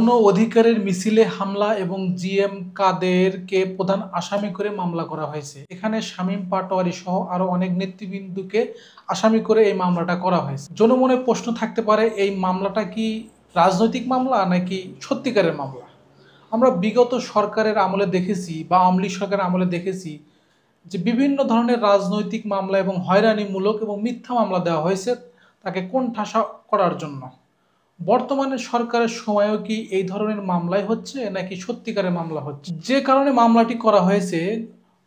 কোনো অধিকারের মিছিলে হামলা এবং জিএম কাদেরকে প্রধান আসামি করে মামলা করা হয়েছে। এখানে শামীম পাটোয়ারী সহ আরো অনেক নেতৃবৃন্দকে আসামি করে এই মামলাটা করা হয়েছে। জনমনে প্রশ্ন থাকতে পারে, এই মামলাটা কি রাজনৈতিক মামলা নাকি সত্যিকারের মামলা? আমরা বিগত সরকারের আমলে দেখেছি বা আওয়ামী লীগ সরকারের আমলে দেখেছি যে বিভিন্ন ধরনের রাজনৈতিক মামলা এবং হয়রানিমূলক এবং মিথ্যা মামলা দেওয়া হয়েছে তাকে কোণঠাসা করার জন্য। বর্তমানে সরকারের সময়ও কি এই ধরনের মামলাই হচ্ছে নাকি সত্যিকারের মামলা হচ্ছে? যে কারণে মামলাটি করা হয়েছে,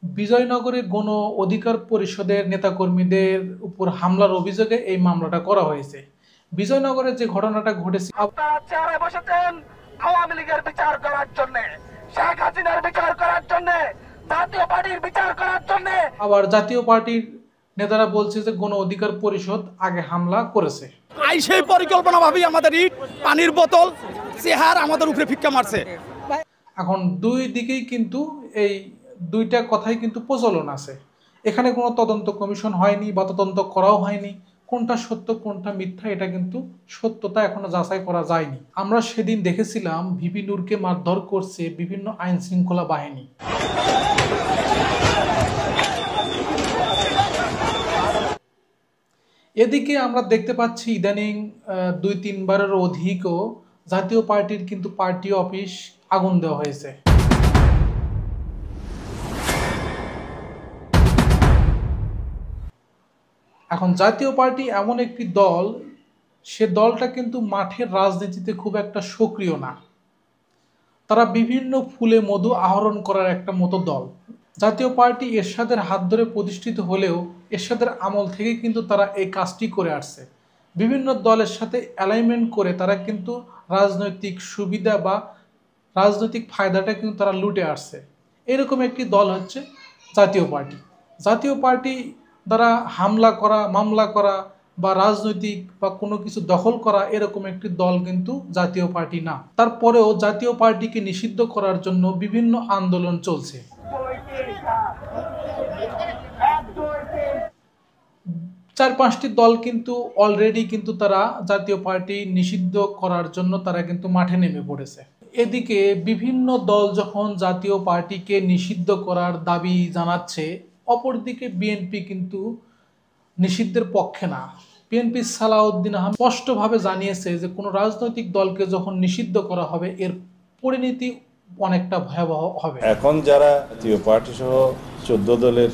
বিজয়নগরে গণ অধিকার পরিষদের নেতাকর্মীদের উপর হামলার অভিযোগে এই মামলাটা করা হয়েছে। বিজয়নগরে যে ঘটনাটা ঘটেছে, আপনারা চেয়ারে বসেছেন আওয়ামী লীগের বিচার করার জন্য, শেখ হাসিনার বিচার করার জন্য, জাতীয় পার্টির বিচার করার জন্য। আবার জাতীয় পার্টির নেতারা বলছে যে গণ অধিকার পরিষদ আগে হামলা করেছে। সেই পরিকল্পনা ভাবেই আমাদের ইট, পানির বোতল, চেহার আমাদের উপরে ফিক্কা মারছে। এখন দুই দিকেই কিন্তু এই দুইটা কথাই কিন্তু প্রচলন আছে। এখানে কোনো তদন্ত কমিশন হয়নি বা তদন্ত করাও হয়নি। কোনটা সত্য কোনটা মিথ্যা এটা কিন্তু সত্যতা এখনো যাচাই করা যায়নি। আমরা সেদিন দেখেছিলাম ভিপি নূরকে মারধর করছে বিভিন্ন আইন শৃঙ্খলা বাহিনী। এদিকে আমরা দেখতে পাচ্ছি ইদানিং ২-৩বারের অধিকও জাতীয় পার্টির কিন্তু পার্টি অফিস আগুন দেওয়া হয়েছে। এখন জাতীয় পার্টি এমন একটি দল, সে দলটা কিন্তু মাঠের রাজনীতিতে খুব একটা সক্রিয় না। তারা বিভিন্ন ফুলে মধু আহরণ করার একটা মতো দল। জাতীয় পার্টি এরশাদের হাত ধরে প্রতিষ্ঠিত হলেও এরশাদের আমল থেকে কিন্তু তারা এই কাজটি করে আসছে। বিভিন্ন দলের সাথে অ্যালাইনমেন্ট করে তারা কিন্তু রাজনৈতিক সুবিধা বা রাজনৈতিক ফায়দাটা কিন্তু তারা লুটে আসছে। এরকম একটি দল হচ্ছে জাতীয় পার্টি। জাতীয় পার্টি দ্বারা হামলা করা, মামলা করা বা রাজনৈতিক বা কোনো কিছু দখল করা এরকম একটি দল কিন্তু জাতীয় পার্টি না। তারপরেও জাতীয় পার্টিকে নিষিদ্ধ করার জন্য বিভিন্ন আন্দোলন চলছে। ৪-৫টি দল কিন্তু অলরেডি কিন্তু তারা জাতীয় পার্টি নিষিদ্ধ করার জন্য তারা কিন্তু মাঠে নেমে পড়েছে। এদিকে বিভিন্ন দল যখন জাতীয় পার্টিকে নিষিদ্ধ করার দাবি জানাচ্ছে, অপরদিকে বিএনপি কিন্তু নিষিদ্ধের পক্ষে না। বিএনপি সালাউদ্দিন আহমেদ স্পষ্টভাবে জানিয়েছে যে কোনো রাজনৈতিক দলকে যখন নিষিদ্ধ করা হবে এর পরিণতি অনেকটা ভয়াবহ হবে। এখন যারা জাতীয় পার্টি সহ 14 দলের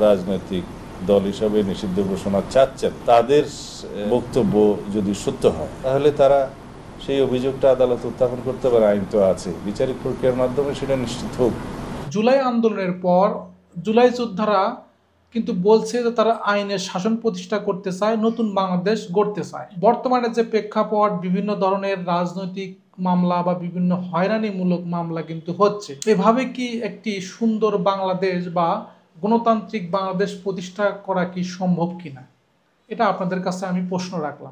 রাজনৈতিক দল হিসাবে নিষিদ্ধ ঘোষণা চাচ্ছেন, তাদের বক্তব্য যদি সত্য হয় তাহলে তারা সেই অভিযোগটা আদালত উত্থাপন করতে পারে। আইন তো আছে, বিচারিক প্রক্রিয়ার মাধ্যমে সেটা নিশ্চিত হোক। জুলাই আন্দোলনের পর জুলাই যোদ্ধারা কিন্তু বলছে যে তারা আইনের শাসন প্রতিষ্ঠা করতে চায়, নতুন বাংলাদেশ গড়তে চায়। বর্তমানে যে প্রেক্ষাপট, বিভিন্ন ধরনের রাজনৈতিক মামলা বা বিভিন্ন হয়রানিমূলক মামলা কিন্তু হচ্ছে, এভাবে কি একটি সুন্দর বাংলাদেশ বা গণতান্ত্রিক বাংলাদেশ প্রতিষ্ঠা করা কি সম্ভব কিনা, এটা আপনাদের কাছে আমি প্রশ্ন রাখলাম।